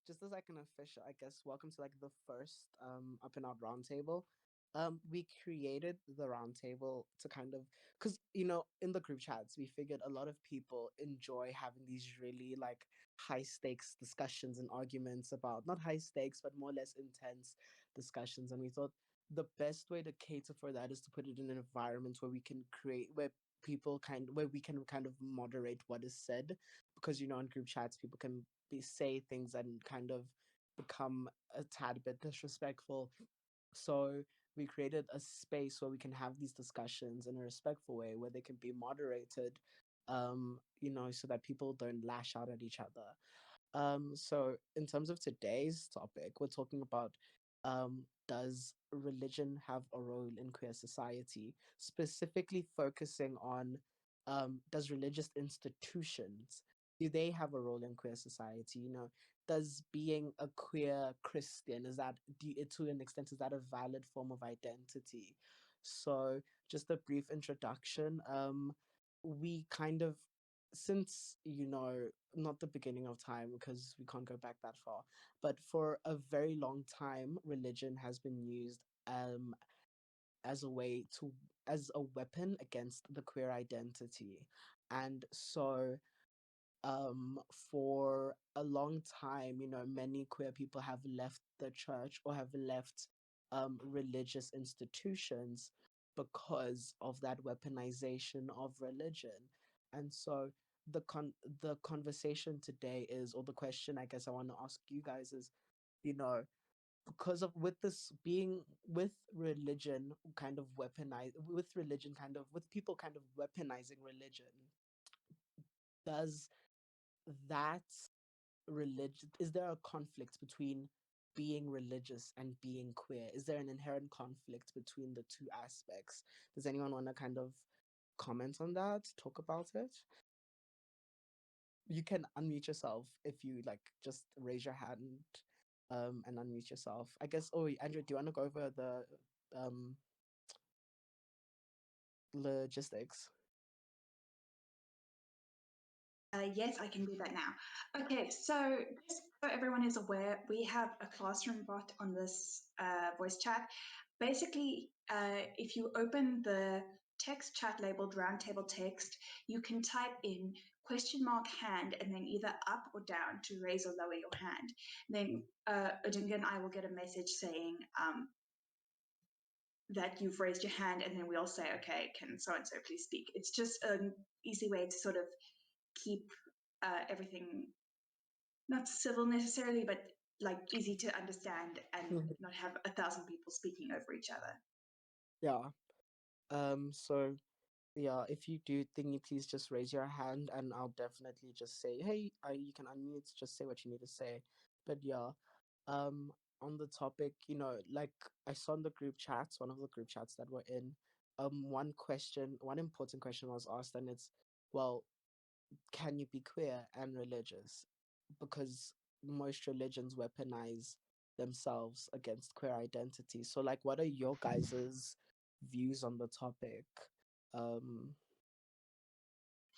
just as like an official, I guess, welcome to like the first Up&Out roundtable. We created the roundtable to kind of, because in the group chats we figured a lot of people enjoy having these really like high stakes discussions and arguments about, not high stakes but more or less intense discussions, and we thought the best way to cater for that is to put it in an environment where we can create, where we can kind of moderate what is said, because in group chats people can say things and kind of become a tad bit disrespectful. So we created a space where we can have these discussions in a respectful way, where they can be moderated, so that people don't lash out at each other. So in terms of today's topic, we're talking about, does religion have a role in queer society? Specifically focusing on, does religious institutions, do they have a role in queer society? Does being a queer Christian, to an extent, is that a valid form of identity? So just a brief introduction. We kind of, since not the beginning of time, because we can't go back that far, but for a very long time religion has been used as a weapon against the queer identity. And so for a long time, many queer people have left the church or have left religious institutions because of that weaponization of religion. And so the conversation today is, or the question I guess I want to ask you guys is, because of with religion kind of with people kind of weaponizing religion, does that religion is there a conflict between being religious and being queer? Is there an inherent conflict between the two aspects? Does anyone want to kind of comment on that, talk about it? You can unmute yourself if you like, just raise your hand and unmute yourself, I guess. Oh, Andrew, do you want to go over the logistics? Yes, I can do that now. Okay, so just so everyone is aware, we have a classroom bot on this voice chat. Basically, if you open the text chat labeled roundtable text, you can type in !hand and then either up or down to raise or lower your hand. Then Odinga and I will get a message saying that you've raised your hand, and then we'll say, okay, can so-and-so please speak. It's just an easy way to sort of keep everything not civil necessarily, but like easy to understand and not have 1,000 people speaking over each other. Yeah. So yeah, if you do thingy, please just raise your hand and I'll definitely just say, hey, you can unmute, just say what you need to say. But yeah, on the topic, like I saw in the group chats, one of the group chats that we're in, one important question was asked, and it's, well, can you be queer and religious? Because most religions weaponize themselves against queer identity. So like, what are your guys's views on the topic?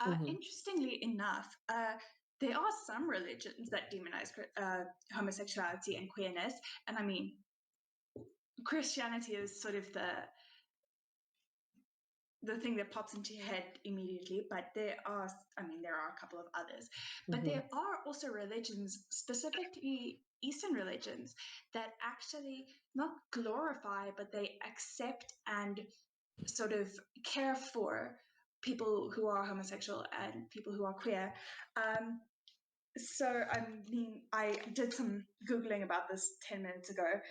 Interestingly enough, there are some religions that demonize homosexuality and queerness, and I mean, Christianity is sort of the thing that pops into your head immediately, but there are a couple of others. But there are also religions, specifically Eastern religions, that actually not glorify, but they accept and sort of care for people who are homosexual and people who are queer. So, I mean, I did some Googling about this 10 minutes ago.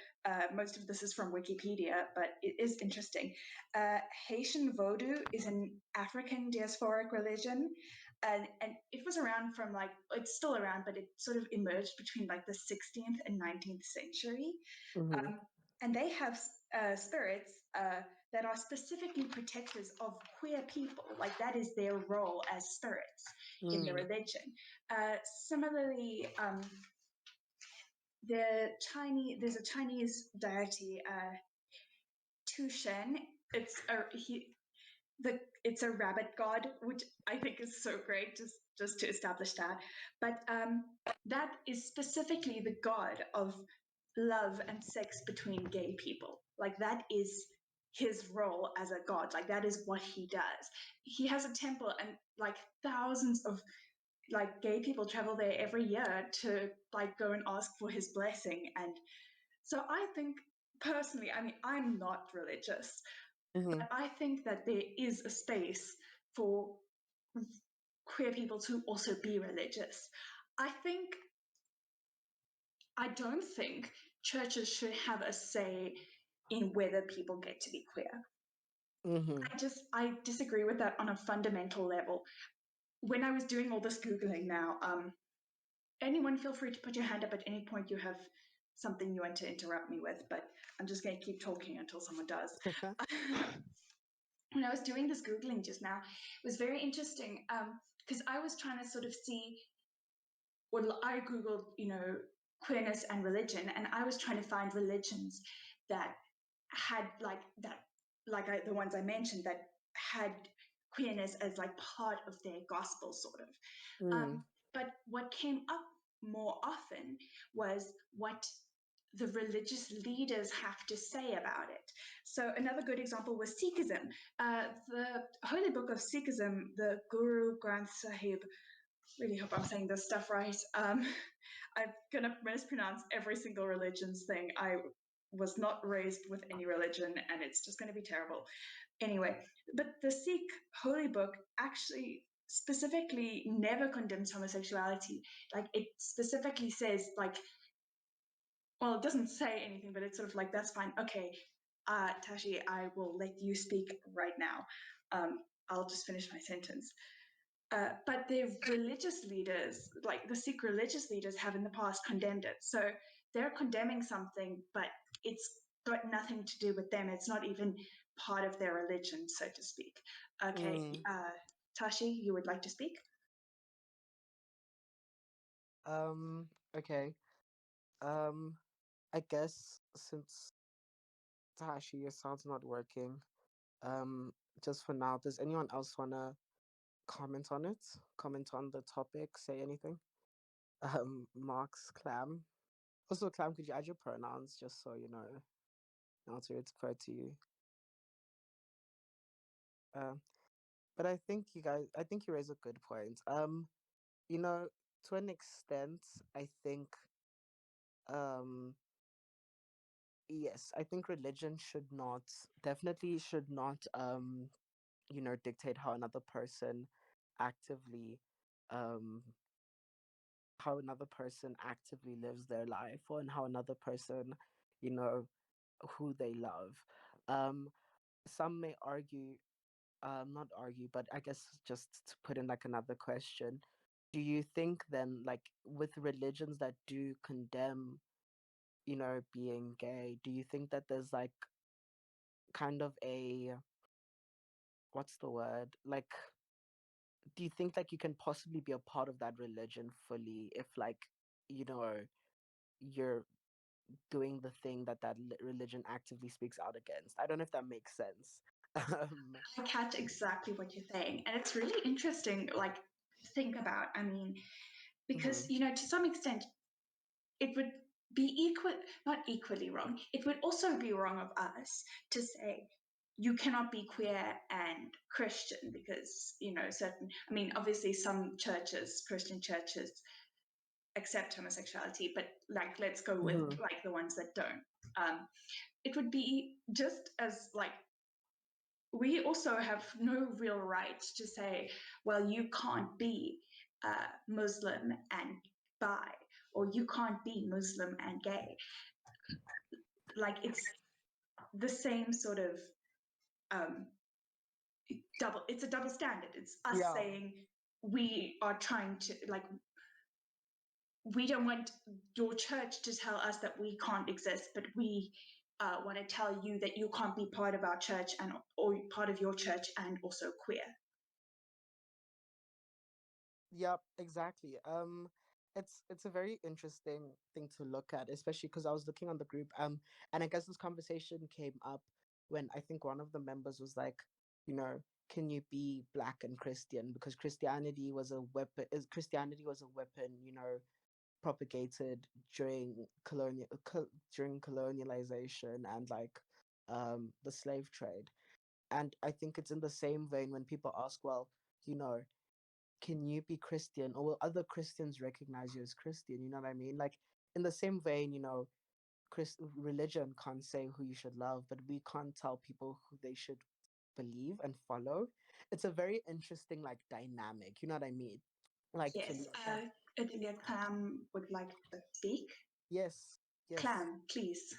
Most of this is from Wikipedia, but it is interesting. Haitian Vodou is an African diasporic religion, and it was around from it's still around, but it sort of emerged between like the 16th and 19th century. And they have spirits that are specifically protectors of queer people. Like that is their role as spirits in the religion. Similarly, there's a Chinese deity, Tushen. It's a rabbit god, which I think is so great. Just just to establish that. But that is specifically the God of love and sex between gay people. Like that is his role as a god. Like that is what he does. He has a temple, and like thousands of like gay people travel there every year to like go and ask for his blessing. And so I think personally, I mean, I'm not religious, Mm-hmm. but I think that there is a space for queer people to also be religious. I think I don't think churches should have a say in whether people get to be queer. Mm-hmm. I disagree with that on a fundamental level. When I was doing all this googling now, anyone feel free to put your hand up at any point you have something you want to interrupt me with, but I'm just going to keep talking until someone does. When I was doing this googling just now, it was very interesting because I was trying to sort of see. Well, I googled, queerness and religion, and I was trying to find religions that had like that, the ones I mentioned that had queerness as like part of their gospel, sort of. Mm. But what came up more often was what the religious leaders have to say about it. So another good example was Sikhism. The holy book of Sikhism, the Guru Granth Sahib, really hope I'm saying this stuff right. I'm gonna mispronounce every single religion's thing. I was not raised with any religion, and it's just gonna be terrible. Anyway, but the Sikh holy book actually specifically never condemns homosexuality. Like it specifically says, like, well, it doesn't say anything, but it's sort of like that's fine. Okay, Tashi, I will let you speak right now. I'll just finish my sentence. But the religious leaders, like the Sikh religious leaders, have in the past condemned it. So they're condemning something, but it's got nothing to do with them. It's not even part of their religion, so to speak. Okay, Mm. Tashi, you would like to speak? Okay. Um, I guess since Tashi, your sound's not working. Um, just for now, does anyone else wanna comment on it? Comment on the topic, say anything? Mark's Clam. Also, Clam, could you add your pronouns just so you know how to refer to you? Um, but I think you raise a good point. You know, to an extent, I think, um, yes, I think religion definitely should not, dictate actively, um, how another person actively lives their life, or and how another person, you know, who they love. Um, some may argue, not argue, but I guess just to put in like another question, do you think then, like with religions that do condemn, being gay, do you think that there's like kind of what's the word? Like, do you think like you can possibly be a part of that religion fully if like, you know, you're doing the thing that religion actively speaks out against? I don't know if that makes sense. um, I catch exactly what you're saying, and it's really interesting. Like, think about. I mean, because mhm, to some extent, it would be not equally wrong. It would also be wrong of us to say you cannot be queer and Christian because certain. I mean, obviously, some churches, Christian churches, accept homosexuality, but like, let's go with mhm, like the ones that don't. It would be just as like we also have no real right to say, well, you can't be Muslim and bi, or you can't be Muslim and gay. Like it's the same sort of um, double. It's a double standard. It's us yeah. saying we are trying to like we don't want your church to tell us that we can't exist, but we want to tell you that you can't be part of our church and or part of your church and also queer. Yep, exactly. It's a very interesting thing to look at, especially because I was looking on the group, and I guess this conversation came up when I think one of the members was like, you know, can you be black and Christian? Because Christianity was a weapon. Christianity was a weapon, propagated during colonialization and like the slave trade. And I think it's in the same vein when people ask, well, you know, can you be Christian, or will other Christians recognize you as Christian? You know what I mean? Like in the same vein, religion can't say who you should love, but we can't tell people who they should believe and follow. It's a very interesting like dynamic. You know what I mean? Like Yes, Talisa. I think that Clam would like to speak. Yes, yes. Clam, please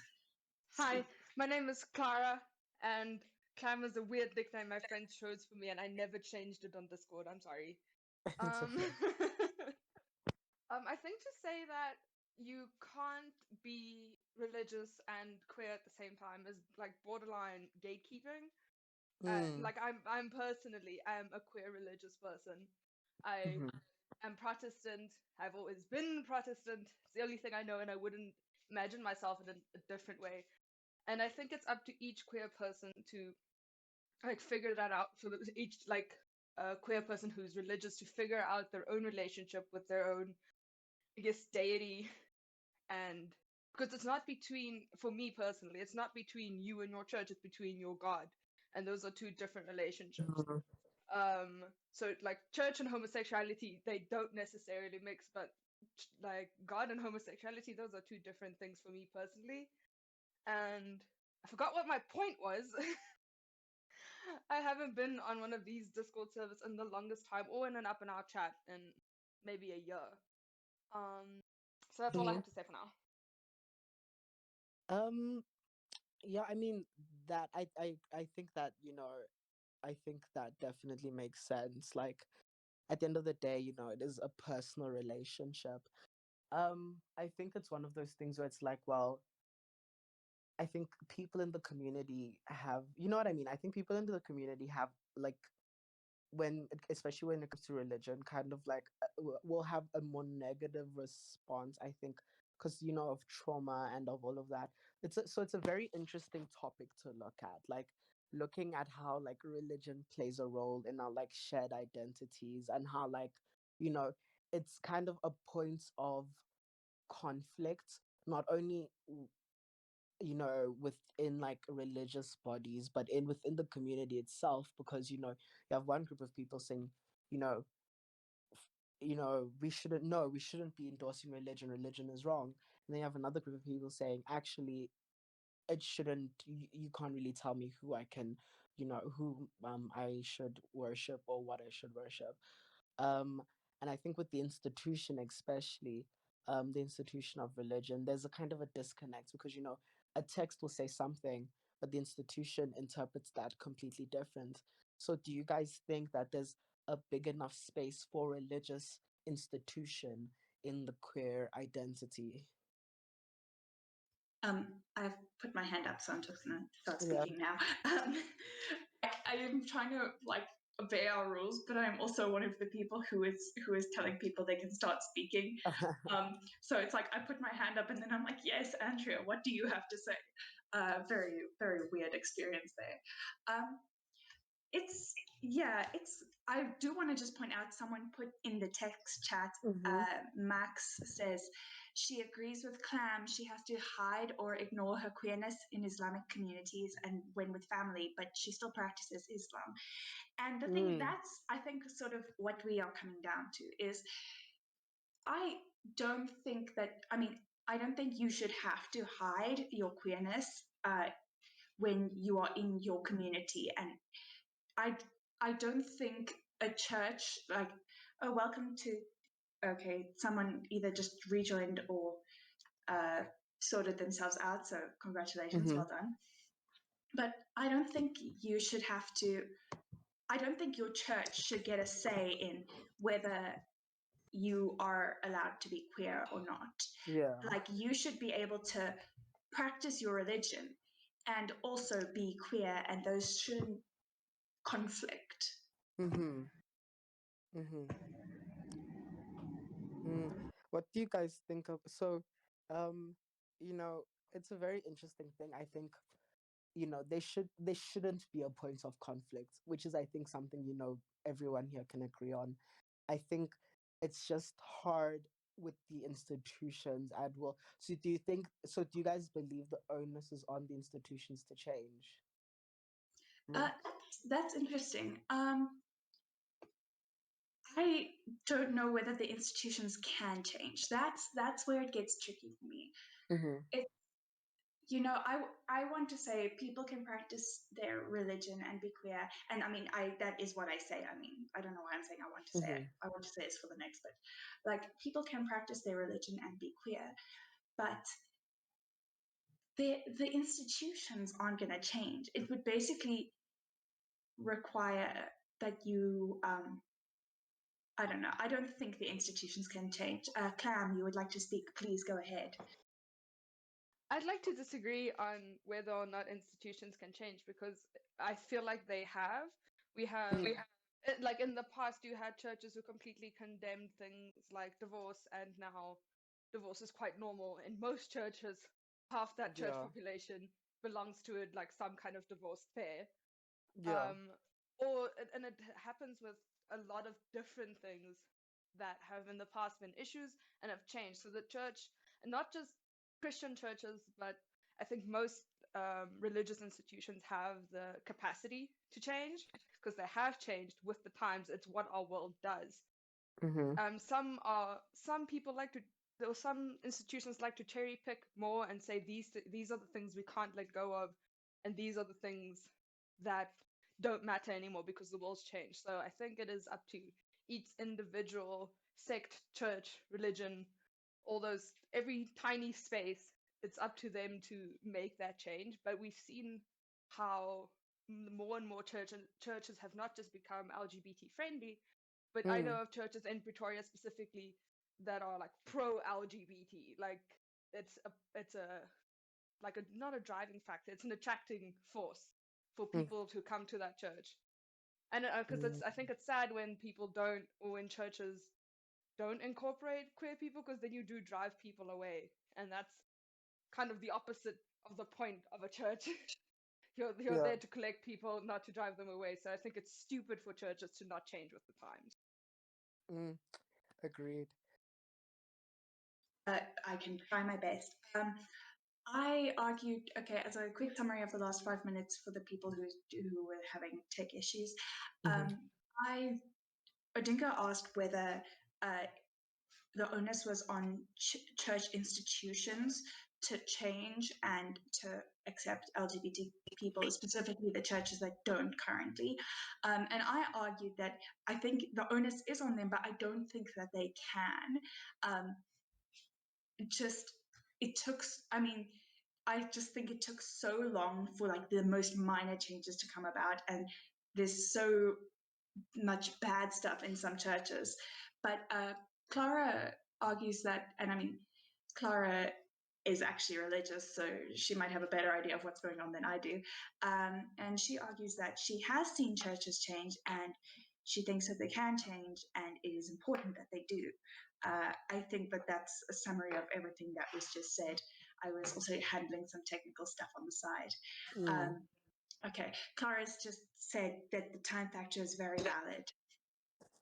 Hi, speak. my name is Clara, and Clam is a weird nickname my friends chose for me, and I never changed it on Discord. I'm sorry. It's Um, okay. I think to say that you can't be religious and queer at the same time is like borderline gatekeeping. Mm, I'm personally am a queer religious person. I mm-hmm, am Protestant. I've always been Protestant. It's the only thing I know, and I wouldn't imagine myself in a different way. And I think it's up to each queer person to like figure that out. So that each like queer person who's religious to figure out their own relationship with their own, I guess, deity. And because it's not between, for me personally, it's not between you and your church, it's between your God. And those are two different relationships. mm-hmm, So like church and homosexuality, they don't necessarily mix, but like God and homosexuality, those are two different things for me personally. And I forgot what my point was. I haven't been on one of these Discord servers in the longest time, or in an up and out chat in maybe a year. Um, so that's all I mm-hmm. have to say for now. Um, yeah, I mean that I think that, I think that definitely makes sense. Like at the end of the day, it is a personal relationship. I think it's one of those things where it's like, well, I think people in the community have, you know what I mean? I think people in the community have like especially when it comes to religion, kind of like will have a more negative response, I think, because of trauma and of all of that. So it's a very interesting topic to look at, like looking at how like religion plays a role in our like shared identities, and how like you know it's kind of a point of conflict, not only within like religious bodies, but within the community itself, because you have one group of people saying, you know we shouldn't be endorsing religion is wrong. And then you have another group of people saying, actually, it shouldn't, you can't really tell me who I can, who I should worship or what I should worship. um, and I think with the institution, especially the institution of religion, there's a kind of a disconnect, because a text will say something, but the institution interprets that completely different. So, do you guys think that there's a big enough space for religious institution in the queer identity? I've put my hand up, so I'm just going to start Yeah. speaking now. I am trying to like obey our rules, but I'm also one of the people who is telling people they can start speaking. So it's like I put my hand up, and then I'm like, "Yes, Andrea, what do you have to say?" Very very weird experience there. Um, it's it's. I do want to just point out. Someone put in the text chat. Hmm. Max says she agrees with Clam. She has to hide or ignore her queerness in Islamic communities and when with family, but she still practices Islam. And the thing Mm. that's, I think, sort of what we are coming down to is I don't think that. I mean, I don't think you should have to hide your queerness when you are in your community. And I I don't think a church like, oh, welcome to, okay, someone either just rejoined or uh, sorted themselves out. So congratulations, Hmm. well done. But I don't think you should have to. I don't think your church should get a say in whether you are allowed to be queer or not. Yeah. Like you should be able to practice your religion and also be queer, and those shouldn't conflict. Hmm. Hmm. Mm. What do you guys think of? So, um, it's a very interesting thing. I think they shouldn't be a point of conflict, which is, I think, something, everyone here can agree on. I think it's just hard with the institutions and will. So do you guys believe the onus is on the institutions to change? That's interesting. I don't know whether the institutions can change. That's where it gets tricky for me. Mm-hmm. I want to say people can practice their religion and be queer, and I mean, that is what I say. I mean, I don't know why I'm saying I want to say it. Mm-hmm. I want to say it's for the next bit. Like, people can practice their religion and be queer, but the institutions aren't going to change. It would basically require that you. I don't know. I don't think the institutions can change. Clam, you would like to speak? Please go ahead. I'd like to disagree on whether or not institutions can change, because I feel like they have. We have, like in the past, you had churches who completely condemned things like divorce, and now divorce is quite normal in most churches. Half that church Yeah. population belongs to it, like some kind of divorced pair. Yeah. And it happens with a lot of different things that have in the past been issues and have changed. So the church, and not just Christian churches, but I think most religious institutions have the capacity to change, because they have changed with the times. It's what our world does. Mm-hmm. Some people like to, though some institutions like to cherry pick more and say these are the things we can't let go of, and these are the things that don't matter anymore because the world's changed. So I think it is up to each individual sect, church, religion, all those, every tiny space. It's up to them to make that change. But we've seen how more and more churches have not just become LGBT friendly, but I know of churches in Pretoria specifically that are like pro LGBT. Like it's a like a not a driving factor. It's an attracting force for people to come to that church. And because I think it's sad when people don't, or when churches don't incorporate queer people, because then you do drive people away, and that's kind of the opposite of the point of a church. You're Yeah. there to collect people, not to drive them away. So I think it's stupid for churches to not change with the times. Agreed. I can try my best. I argued, okay, as a quick summary of the last 5 minutes for the people who were having tech issues, Odinka asked whether the onus was on church institutions to change and to accept LGBT people, specifically the churches that don't currently. And I argued that I think the onus is on them, but I don't think that they can. I just think it took so long for like the most minor changes to come about, and there's so much bad stuff in some churches. But Clara argues that, and I mean, Clara is actually religious, so she might have a better idea of what's going on than I do. And she argues that she has seen churches change, and she thinks that they can change, and it is important that they do. I think that that's a summary of everything that was just said. I was also handling some technical stuff on the side. Okay, Clara's just said that the time factor is very valid,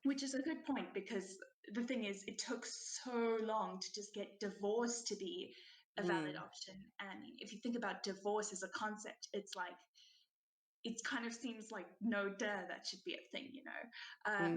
which is a good point, because the thing is, it took so long to just get divorce to be a valid option. And if you think about divorce as a concept, it's like, it kind of seems like, no, duh, that should be a thing, you know.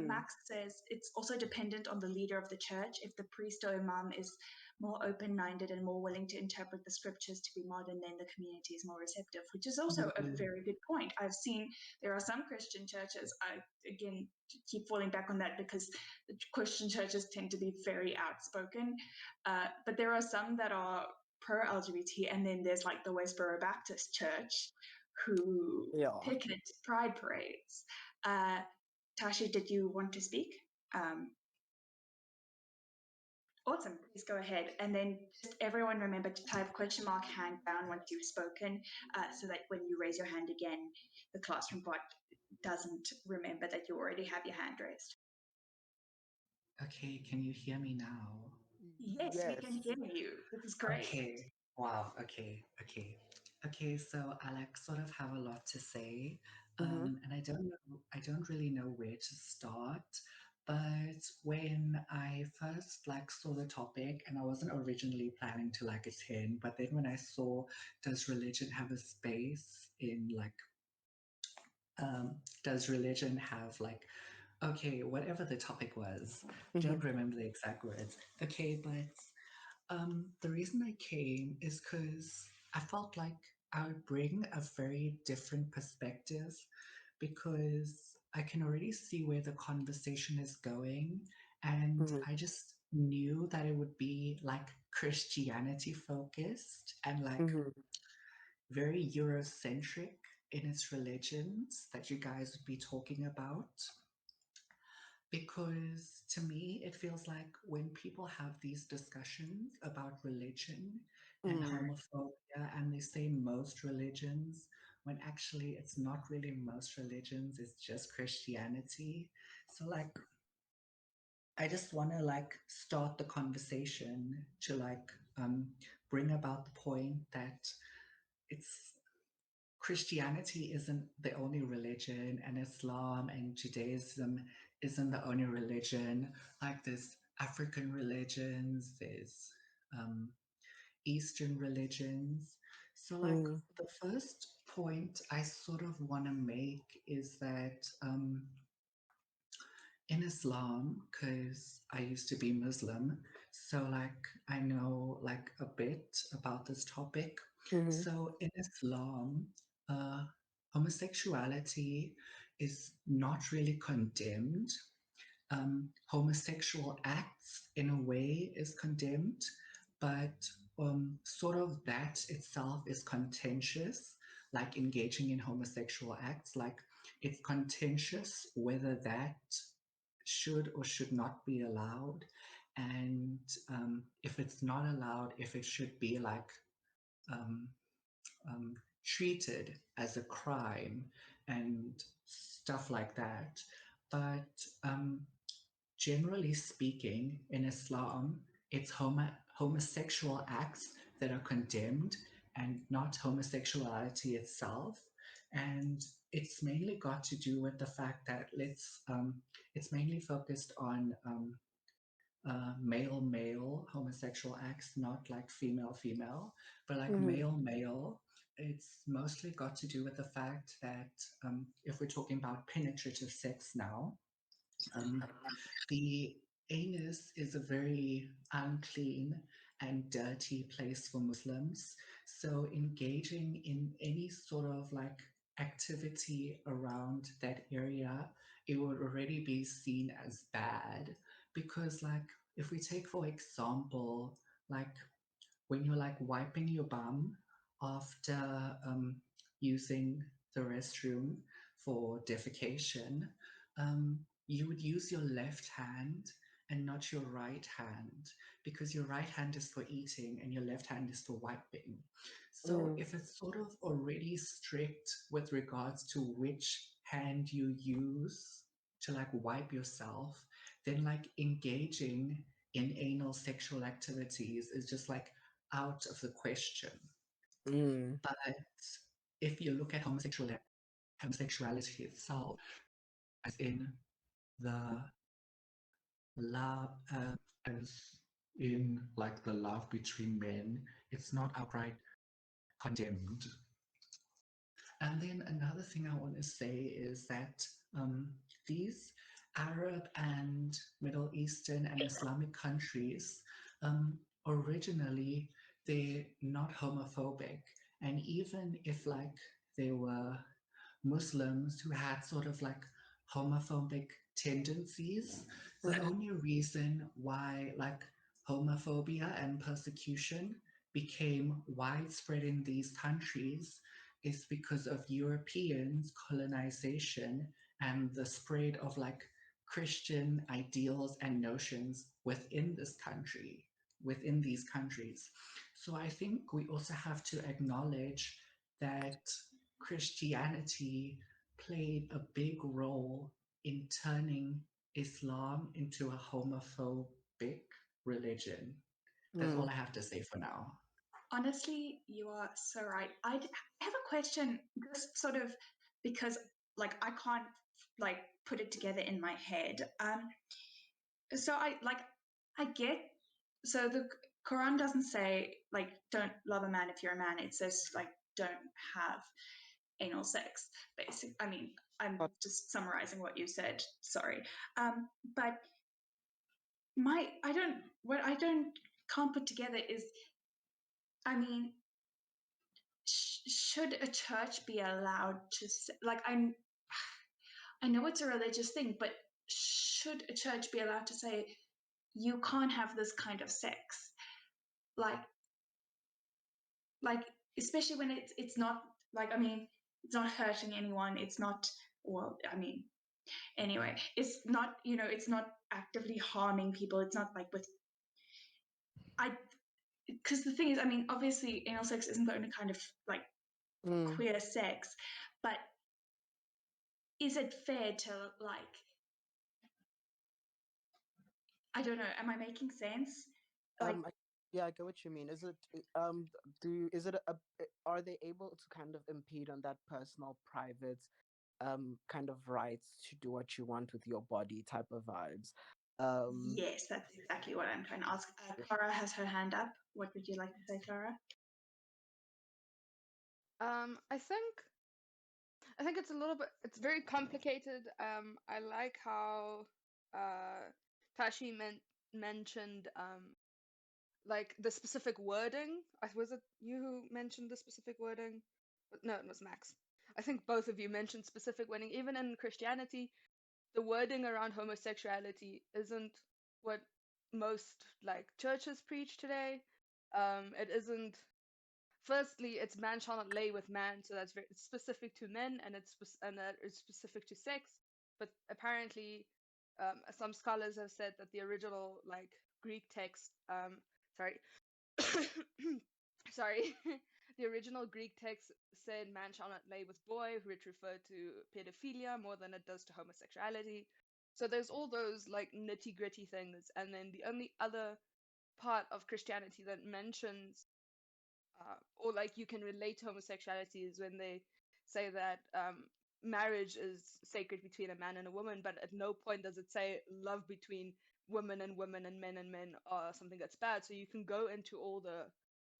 Max says it's also dependent on the leader of the church. If the priest or imam is more open-minded and more willing to interpret the scriptures to be modern, then the community is more receptive, which is also a very good point. I've seen there are some Christian churches, I again keep falling back on that because the Christian churches tend to be very outspoken, but there are some that are pro-LGBT, and then there's like the Westboro Baptist Church, who picket pride parades. Tashi, did you want to speak? Awesome, please go ahead. And then just everyone remember to type question mark hand down once you've spoken, so that when you raise your hand again, the classroom bot doesn't remember that you already have your hand raised. Okay, can you hear me now? Yes, we can hear you. This is great. Okay, wow, okay. Okay, so I like sort of have a lot to say, Mm-hmm. and I don't really know where to start. But when I first like saw the topic, and I wasn't originally planning to like attend, but then when I saw, does religion have a space in like, does religion have like, okay, whatever the topic was, Mm-hmm. don't remember the exact words. Okay, but the reason I came is because I felt like I would bring a very different perspective because I can already see where the conversation is going. And Mm-hmm. I just knew that it would be like Christianity focused and like Mm-hmm. very Eurocentric in its religions that you guys would be talking about. Because to me, it feels like when people have these discussions about religion and Mm-hmm. homophobia, and they say most religions, when actually it's not really most religions, it's just Christianity. So, like, I just want to like start the conversation to like bring about the point that it's Christianity isn't the only religion, and Islam and Judaism isn't the only religion. Like there's African religions, there's um, Eastern religions. So, like Mm-hmm. the first point I sort of want to make is that in Islam, because I used to be Muslim, so like I know like a bit about this topic. Mm-hmm. So in Islam, uh, homosexuality is not really condemned. Homosexual acts, in a way, is condemned, but sort of that itself is contentious, like engaging in homosexual acts. Like it's contentious whether that should or should not be allowed, and if it's not allowed, if it should be like um, um, treated as a crime and stuff like that. But generally speaking, in Islam, it's homosexual acts that are condemned and not homosexuality itself. And it's mainly got to do with the fact that it's mainly focused on male male homosexual acts, not like female female, but like Mm-hmm. male male. It's mostly got to do with the fact that if we're talking about penetrative sex now, um, the anus is a very unclean and dirty place for Muslims. So engaging in any sort of like activity around that area, it would already be seen as bad. Because like if we take for example, like when you're like wiping your bum after using the restroom for defecation, you would use your left hand and not your right hand because your right hand is for eating and your left hand is for wiping. So Mm-hmm. if it's sort of already strict with regards to which hand you use to like wipe yourself, then like engaging in anal sexual activities is just like out of the question. Mm-hmm. But if you look at homosexuality itself, as in the love, as in like the love between men, it's not outright condemned. And then another thing I want to say is that these Arab and Middle Eastern and Islamic countries, originally, they're not homophobic. And even if like they were Muslims who had sort of like homophobic tendencies, the only reason why like homophobia and persecution became widespread in these countries is because of Europeans' colonization and the spread of like Christian ideals and notions within this country, within these countries. So I think we also have to acknowledge that Christianity played a big role in turning Islam into a homophobic religion. That's all I have to say for now. Honestly, you are so right. I have a question, just sort of because like I can't like put it together in my head. So I get, so the Quran doesn't say like don't love a man if you're a man. It says like don't have anal sex. Basically, I mean, I'm But just summarizing what you said. Sorry, but what I don't can't put together is, I mean, should a church be allowed to like I know it's a religious thing, but should a church be allowed to say you can't have this kind of sex? Like like especially when it's not like, I mean, it's not hurting anyone. It's not, well, I mean, anyway, it's not, it's not actively harming people. It's not like with I because the thing is, I mean, obviously anal sex isn't the only kind of like mm, queer sex, but is it fair to like, I don't know, am I making sense? Like, I, yeah, I get what you mean. Is it is it are they able to kind of impede on that personal, private, kind of rights to do what you want with your body type of vibes? Um, yes, that's exactly what I'm trying to ask. Clara has her hand up. What would you like to say, Clara? I think it's a little bit, it's very complicated. I like how Tashi mentioned like the specific wording. Was it you who mentioned the specific wording? No, it was Max. I think both of you mentioned specific wording. Even in Christianity, the wording around homosexuality isn't what most like churches preach today. It isn't. Firstly, it's man shall not lay with man, so that's very it's specific to men, and that is specific to sex. But apparently, some scholars have said that the original like Greek text, sorry, sorry, the original Greek text said man shall not lay with boy, which referred to pedophilia more than it does to homosexuality. So there's all those like nitty gritty things, and then the only other part of Christianity that mentions or like you can relate to homosexuality is when they say that marriage is sacred between a man and a woman, but at no point does it say love between women and men are something that's bad. So you can go into all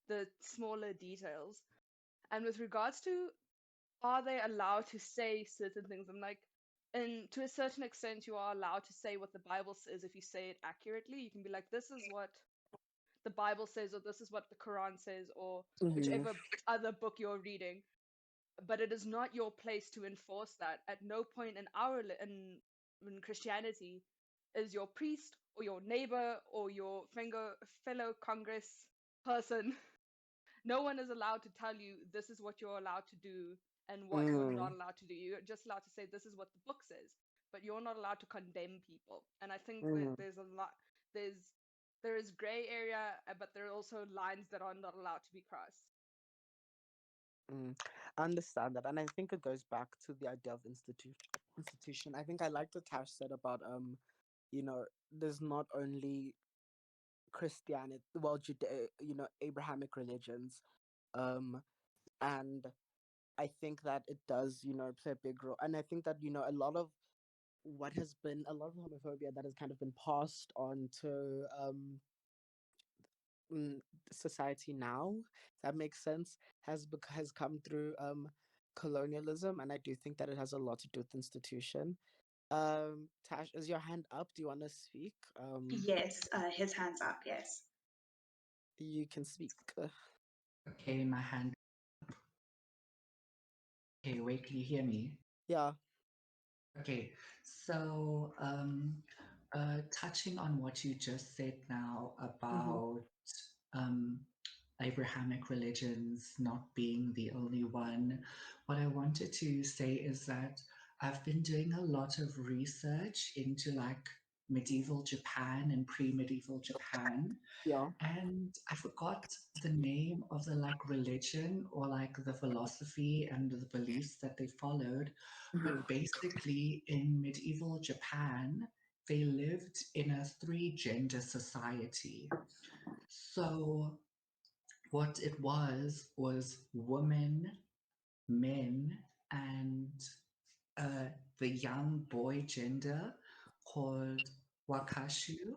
the smaller details. And with regards to are they allowed to say certain things, I'm like, and to a certain extent you are allowed to say what the Bible says if you say it accurately. You can be like, this is what the Bible says, or this is what the Quran says, or mhm, whichever other book you're reading. But it is not your place to enforce that. At no point in in Christianity is your priest or your neighbor or your fellow Congress person. No one is allowed to tell you this is what you're allowed to do and what you're not mm, allowed to do. You're just allowed to say this is what the book says, but you're not allowed to condemn people. And I think mm, there's a lot there's there is gray area, but there are also lines that are not allowed to be crossed. mm. I understand that, and I think it goes back to the idea of institution. I think I like what Tash said about there's not only Christianity, well, Abrahamic religions, um, and I think that it does, play a big role. And I think that, a lot of a lot of homophobia that has kind of been passed on to mm, society now, if that makes sense, has come through colonialism. And I do think that it has a lot to do with institution. Tash, is your hand up? Do you want to speak? Yes, his hand's up. Yes. You can speak. Okay, my hand. Okay, wait, can you hear me? Yeah. Okay, so touching on what you just said now Mm-hmm. about um, Abrahamic religions not being the only one, what I wanted to say is that I've been doing a lot of research into like medieval Japan and pre-medieval Japan. Yeah. And I forgot the name of the like religion or like the philosophy and the beliefs that they followed. Mm-hmm. But basically, in medieval Japan, they lived in a three gender society. So what it was women, men, and the young boy gender called wakashu.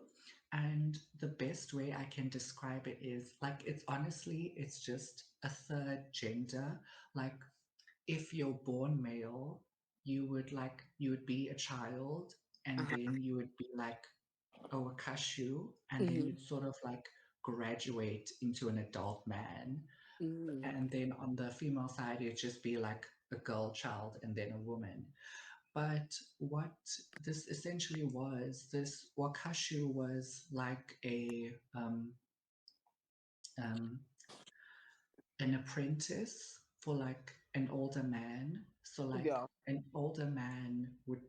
And the best way I can describe it is like it's just a third gender. Like if you're born male, you would be a child, and Uh-huh. then you would be like a wakashu, and then Mm-hmm. you'd sort of like graduate into an adult man. Mm. And then on the female side, it'd just be like a girl child and then a woman. But what this essentially was, this wakashu was like um, an apprentice for like an older man. So like Yeah. an older man would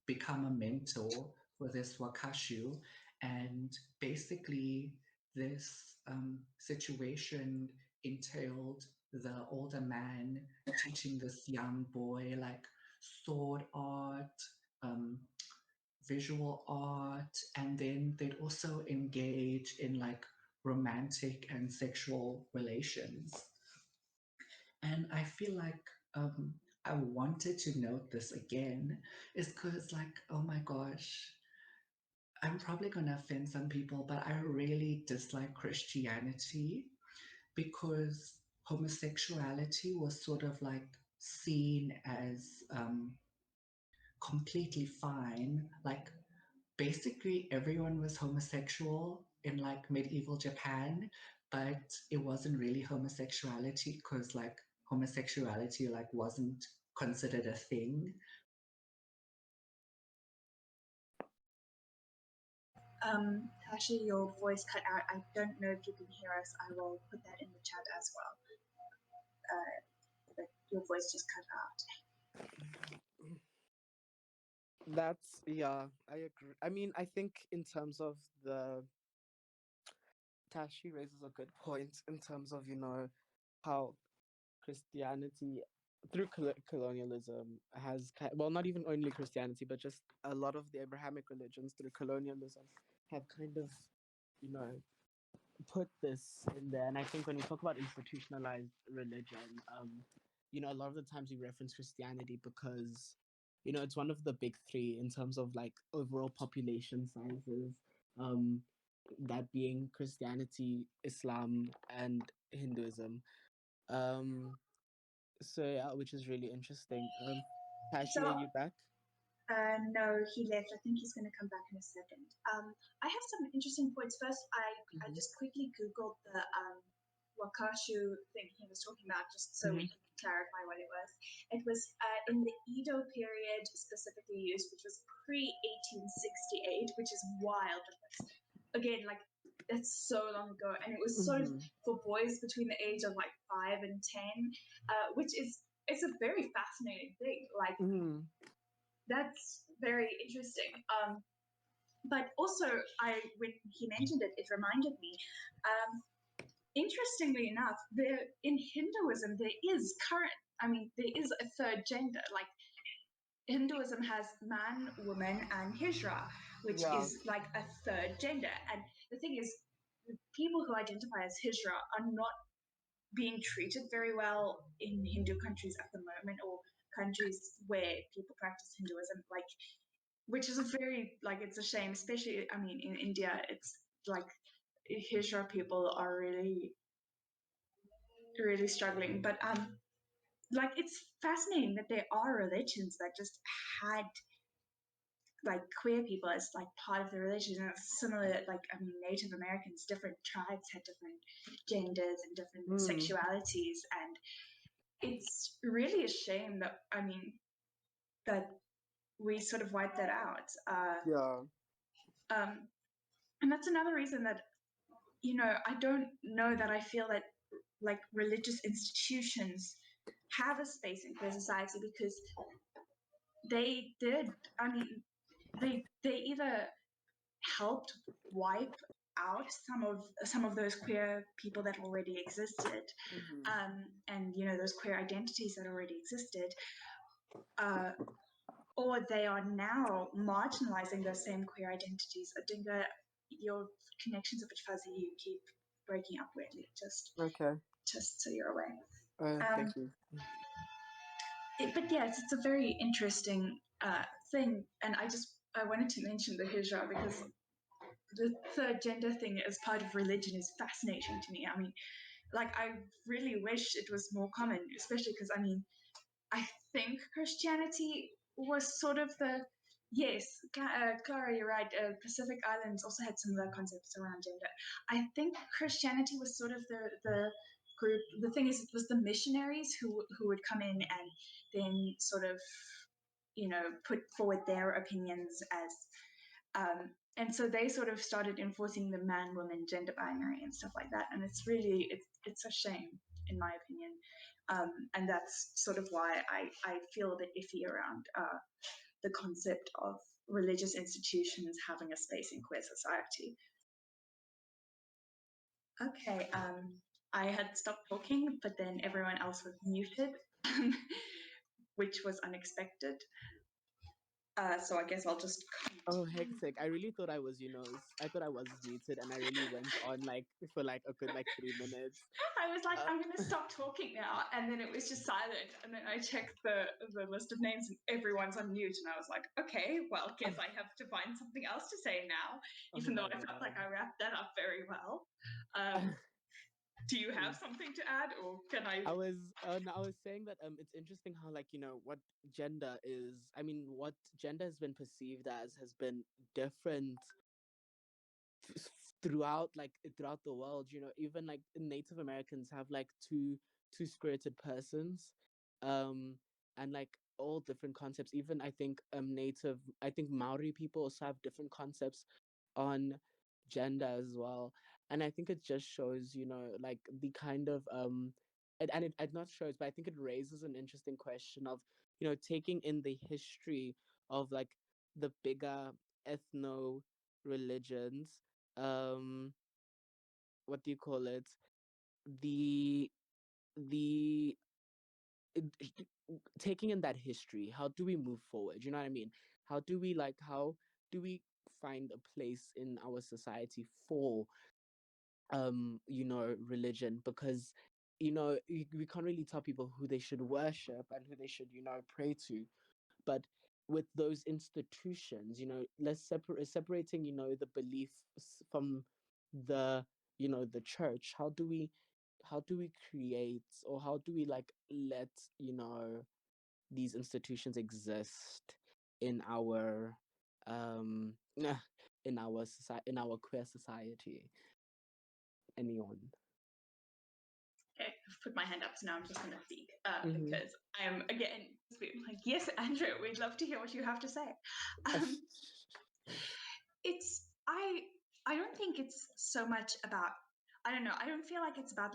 become a mentor for this wakashu, and basically this situation entailed the older man teaching this young boy like sword art, um, visual art, and then they'd also engage in like romantic and sexual relations. And I feel like I wanted to note this again, is because, like, oh my gosh, I'm probably going to offend some people, but I really dislike Christianity because homosexuality was sort of like seen as completely fine. Like, basically, everyone was homosexual in like medieval Japan, but it wasn't really homosexuality because like homosexuality like wasn't considered a thing. Tashi, your voice cut out. I don't know if you can hear us. I will put that in the chat as well. But your voice just cut out. That's yeah, I agree. I mean, I think in terms of the Tashi raises a good point in terms of, how Christianity through colonialism has well, not even only Christianity, but just a lot of the Abrahamic religions through colonialism have kind of, you know, put this in there. And I think when we talk about institutionalized religion, a lot of the times we reference Christianity because, it's one of the big three in terms of like overall population sizes. Um, that being Christianity, Islam, and Hinduism. Um, so yeah, which is really interesting. Tashi, are So you back? no, he left. I think he's going to come back in a second. I have some interesting points. First, I Mm-hmm. just quickly Googled the Wakashu thing he was talking about, just so we Mm-hmm. can clarify what it was. It was in the Edo period specifically used, which was pre-1868, which is wild. Again, like it's so long ago, and it was sold Mm-hmm. for boys between the age of like 5 and 10, which is it's a very fascinating thing. Like Mm-hmm. that's very interesting. But also, when he mentioned it, it reminded me. Interestingly enough, there in Hinduism there is there is a third gender. Like Hinduism has man, woman, and Hijra, which Yeah. is like a third gender. And the thing is, people who identify as Hijra are not being treated very well in Hindu countries at the moment, or countries where people practice Hinduism. Like which is a very like it's a shame, especially in India. It's like Hijra people are really struggling, but like it's fascinating that there are religions that just had like queer people as like part of the religion, and it's similar. Like Native Americans, different tribes had different genders and different Mm. sexualities, and it's really a shame that that we sort of wiped that out. Yeah. And that's another reason that I don't know that I feel that like religious institutions have a space in queer society because they did. They either helped wipe out some of those queer people that already existed, Mm-hmm. and those queer identities that already existed, uh, or they are now marginalizing those same queer identities. Adinga, your connection's a bit fuzzy. You keep breaking up weirdly, just Okay. so you're aware. Thank you. But yes, it's a very interesting thing, and I wanted to mention the hijra because the third gender thing as part of religion is fascinating to me. I mean, like, I really wish it was more common, especially because, I mean, I think Christianity was sort of the, yes, Clara, you're right, Pacific Islands also had similar concepts around gender. I think Christianity was sort of the group, the thing is, it was the missionaries who would come in and then sort of, put forward their opinions as, and so they sort of started enforcing the man woman gender binary and stuff like that, and it's really it's a shame in my opinion, and that's sort of why I feel a bit iffy around the concept of religious institutions having a space in queer society. Okay, I had stopped talking, but then everyone else was muted, which was unexpected. So I guess I'll just continue. Oh, hectic. I really thought I was, I thought I was muted, and I really went on for a good 3 minutes. I was like, I'm going to stop talking now. And then it was just silent. And then I checked the list of names and everyone's on mute. And I was like, okay, well, guess I have to find something else to say now, even though I felt like I wrapped that up very well. Do you have something to add, or can I? I was saying that it's interesting how what gender is. I mean, what gender has been perceived as has been different throughout the world. Even Native Americans have two-spirited persons, and all different concepts. Even I think Maori people also have different concepts on gender as well, and I think it just shows the kind of it not shows, but I think it raises an interesting question of taking in the history of the bigger ethno religions, what do you call it, the the taking in that history. How do we move forward? You know what I mean? How do we find a place in our society for religion? Because we can't really tell people who they should worship and who they should pray to, but with those institutions, let's separating the belief from the the church. How do we create, or how do we let these institutions exist in our in our society, in our queer society? Anyone? Okay, I've put my hand up, so now I'm just going to speak because I'm again like, yes, Andrew, we'd love to hear what you have to say. I don't think it's so much about, I don't know, I don't feel like it's about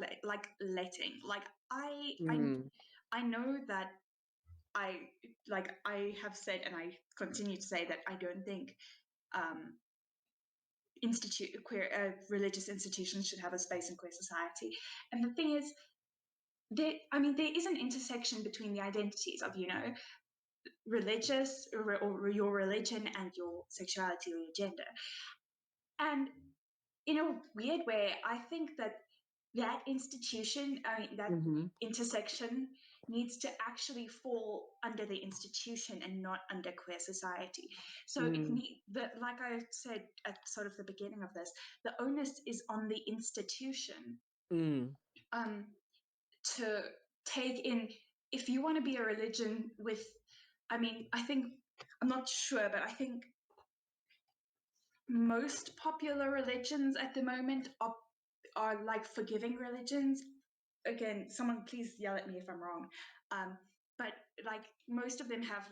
letting. I know that I have said, and I continue to say, that I don't think religious institutions should have a space in queer society. And the thing is, there is an intersection between the identities of religious or your religion and your sexuality or your gender. And in a weird way, I think that institution, that intersection needs to actually fall under the institution and not under queer society. So like I said at sort of the beginning of this, the onus is on the institution to take in, if you want to be a religion with, I think, I'm not sure, but I think most popular religions at the moment are like forgiving religions. Again, someone please yell at me if I'm wrong. But most of them have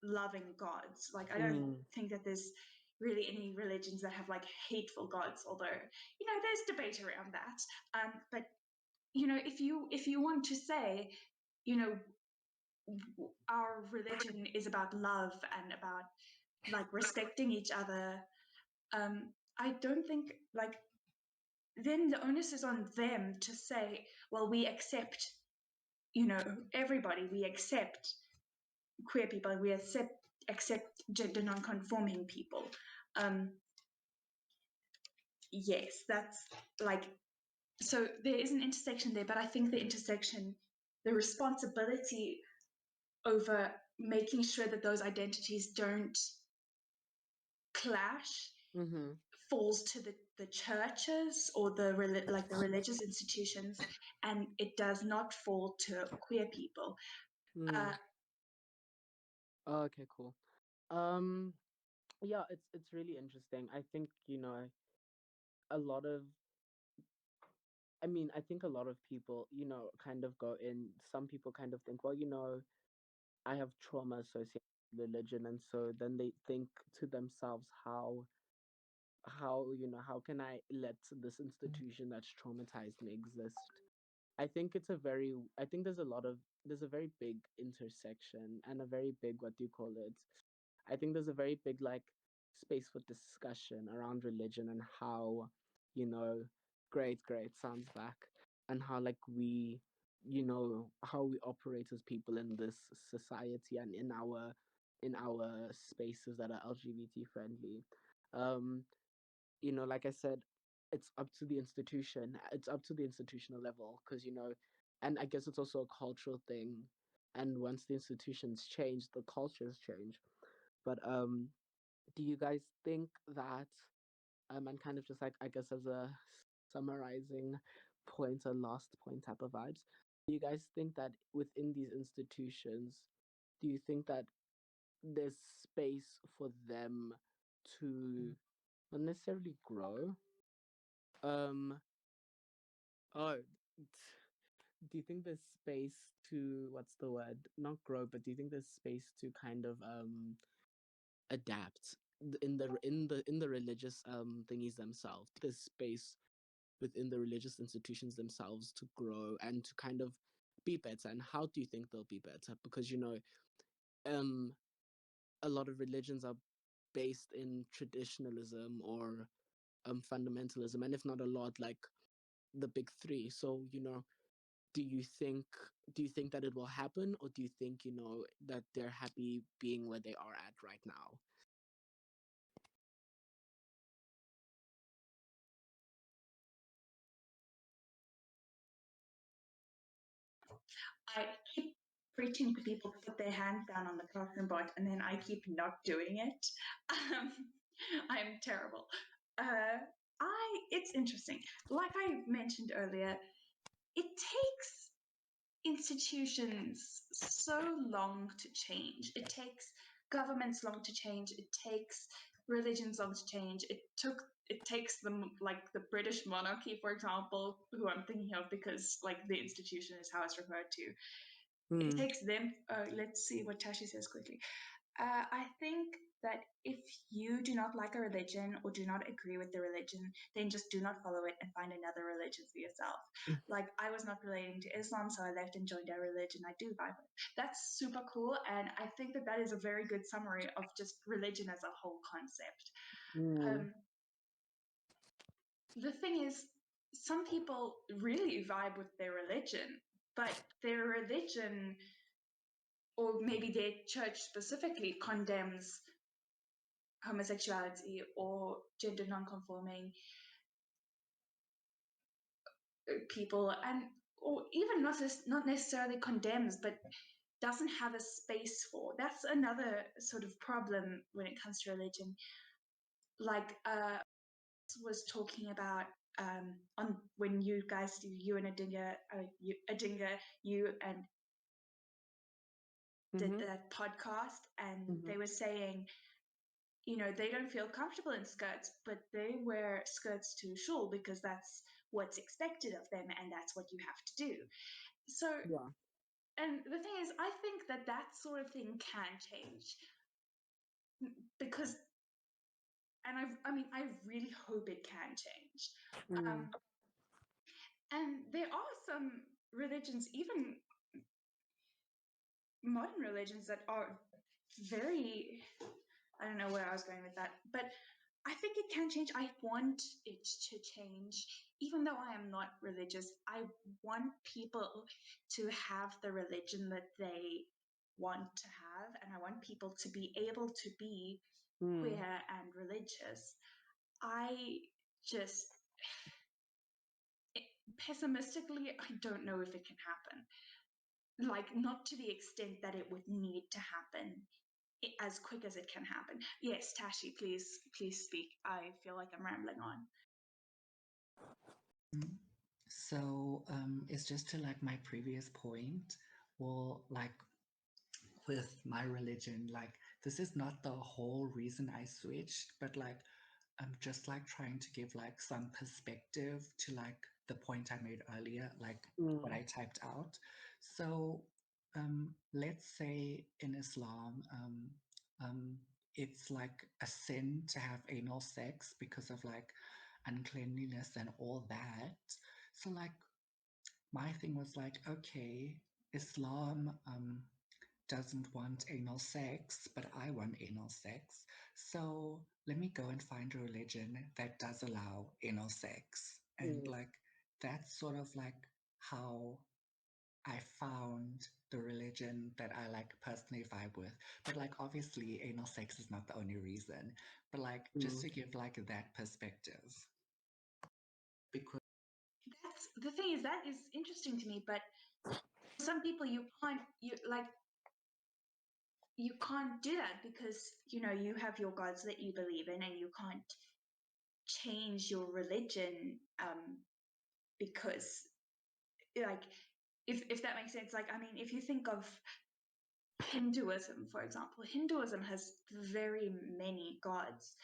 loving gods. I don't think that there's really any religions that have hateful gods, although there's debate around that. But if you want to say, our religion is about love and about respecting each other, I don't think then the onus is on them to say, well, we accept everybody, we accept queer people, we accept gender non-conforming people. Yes, that's so there is an intersection there, but I think the responsibility over making sure that those identities don't clash Mm-hmm. falls to the churches or the religious institutions, and it does not fall to queer people. Okay, cool. Yeah, it's really interesting. I think, a lot of I think a lot of people, kind of go in, some people kind of think, well, I have trauma associated with religion, and so then they think to themselves, how can I let this institution that's traumatized me exist? I think there's a very big intersection and a very big, what do you call it? I think there's a very big, like, space for discussion around religion and how, you know, great, sounds back, and how, like, how we operate as people in this society and in our spaces that are LGBT friendly. Um, like I said, it's up to the institution. It's up to the institutional level because, and I guess it's also a cultural thing. And once the institutions change, the cultures change. But do you guys think that, and kind of just like, I guess, as a summarizing point, a last point type of vibes, do you guys think that within these institutions, do you think that there's space for them to not necessarily grow? Um, oh, do you think there's space to, what's the word? Not grow, but do you think there's space to kind of adapt in the religious thingies themselves? There's space within the religious institutions themselves to grow and to kind of be better. And how do you think they'll be better? Because um a lot of religions are based in traditionalism or fundamentalism, and if not a lot, like the big three. So do you think that it will happen, or do you think that they're happy being where they are at right now? I keep preaching to people to put their hands down on the classroom board, and then I keep not doing it. Um, I'm terrible. It's interesting. Like I mentioned earlier, it takes institutions so long to change. It takes governments long to change. It takes religions long to change. It takes them, like the British monarchy, for example, who I'm thinking of because like the institution is how it's referred to. It Hmm. takes them. Let's see what Tashi says quickly. I think that if you do not like a religion or do not agree with the religion, then just do not follow it and find another religion for yourself. Like, I was not relating to Islam, so I left and joined our religion. I do vibe with. That's super cool, and I think that that is a very good summary of just religion as a whole concept. Hmm. The thing is, some people really vibe with their religion, but their religion, or maybe their church specifically, condemns homosexuality or gender non-conforming people, and or even not necessarily condemns, but doesn't have a space for. That's another sort of problem when it comes to religion. Like was talking about on when you guys do, you and Adinga, you and did Mm-hmm. that podcast, and Mm-hmm. they were saying, they don't feel comfortable in skirts, but they wear skirts to shul because that's what's expected of them and that's what you have to do. So, Yeah. and the thing is, I think that that sort of thing can change because, and I really hope it can change. Mm. Um, and there are some religions, even modern religions, that are very, I don't know where I was going with that, but I think it can change. I want it to change. Even though I am not religious, I want people to have the religion that they want to have, and I want people to be able to be Mm. queer and religious. I just, pessimistically, I don't know if it can happen. Like, not to the extent that it would need to happen as quick as it can happen. Yes, Tashi, please speak. I feel like I'm rambling on. So it's just to like my previous point. Well, like with my religion, like this is not the whole reason I switched, but like I'm just like trying to give like some perspective to like the point I made earlier, like what I typed out. So let's say in Islam, it's like a sin to have anal sex because of like uncleanliness and all that. So like my thing was like, okay, Islam doesn't want anal sex, but I want anal sex. So let me go and find a religion that does allow anal sex. And like that's sort of like how I found the religion that I like personally vibe with. But like obviously anal sex is not the only reason. But like just to give like that perspective. Because that's the thing, is that is interesting to me, but some people you can't do that because you have your gods that you believe in, and you can't change your religion because, like, if that makes sense. Like, I mean, if you think of Hinduism, for example, Hinduism has very many gods,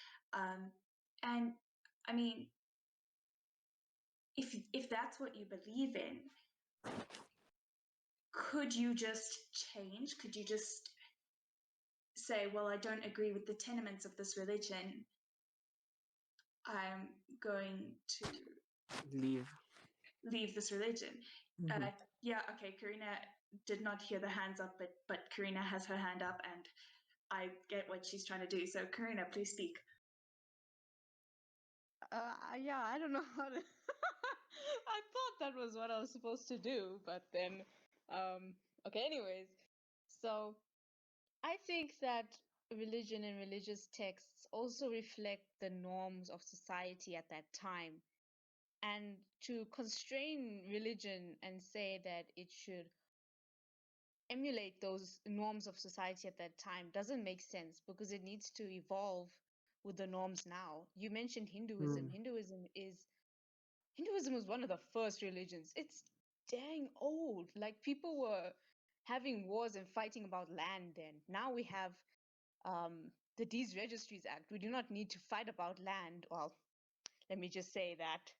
and I mean, if that's what you believe in, could you just change? Could you just say, well, I don't agree with the tenements of this religion, I'm going to leave this religion? Yeah, okay, Karina did not hear the hands up, but Karina has her hand up, and I get what she's trying to do. So Karina, please speak. Yeah, I don't know how to. I thought that was what I was supposed to do, but then, okay. Anyways, so I think that religion and religious texts also reflect the norms of society at that time, and to constrain religion and say that it should emulate those norms of society at that time doesn't make sense, because it needs to evolve with the norms now. You mentioned Hinduism. Hinduism was one of the first religions. It's dang old. Like, people were having wars and fighting about land then. Now we have the Deeds Registries Act. We do not need to fight about land. Well, let me just say that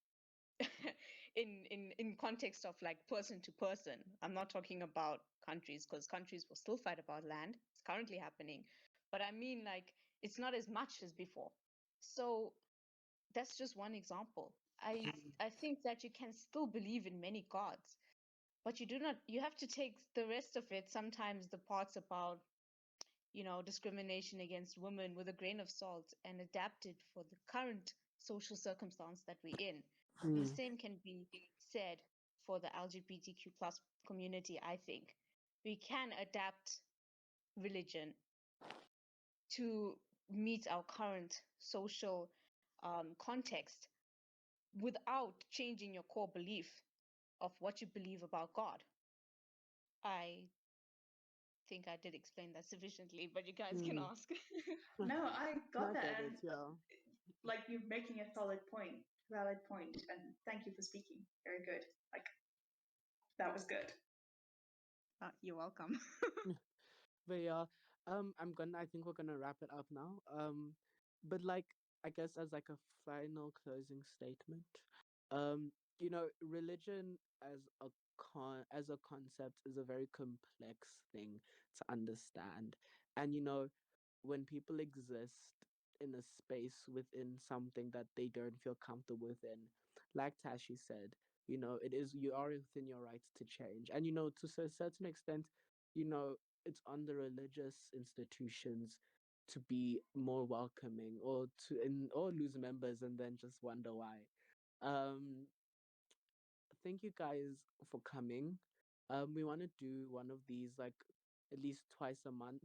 in context of like person to person. I'm not talking about countries, because countries will still fight about land. It's currently happening. But I mean, like, it's not as much as before. So that's just one example. I think that you can still believe in many gods, but you have to take the rest of it, sometimes the parts about discrimination against women, with a grain of salt, and adapt it for the current social circumstance that we're in. The same can be said for the LGBTQ plus community. I think we can adapt religion to meet our current social context without changing your core belief of what you believe about God. I think I did explain that sufficiently, but you guys can ask. No, I got that, and yeah. like, you're making a valid point, and thank you for speaking. Very good. Like, that was good. You're welcome. But yeah, I think we're gonna wrap it up now. But like, I guess as like a final closing statement, religion as a concept is a very complex thing to understand. And when people exist in a space within something that they don't feel comfortable within, like Tashi said, you are within your rights to change. And to a certain extent, it's on the religious institutions to be more welcoming, or lose members and then just wonder why. Um, thank you guys for coming. We want to do one of these like at least twice a month.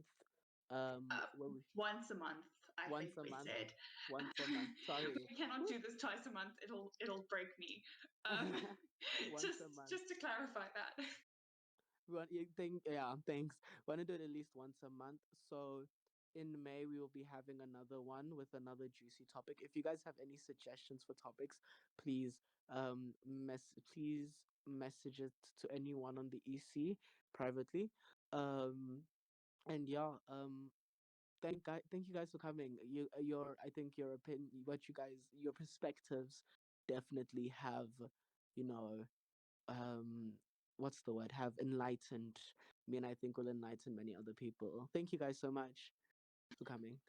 Where we Once a month. I Once think a we month. said. Once a month. Sorry. We cannot do this twice a month. It'll break me. Once a month. Just to clarify that. Thanks. Want to do it at least once a month. So in May we will be having another one with another juicy topic. If you guys have any suggestions for topics, please please message it to anyone on the EC privately. And yeah, thank you guys for coming. I think your opinion, your perspectives definitely have, you know, what's the word? Have enlightened me, and I think will enlighten many other people. Thank you guys so much for coming.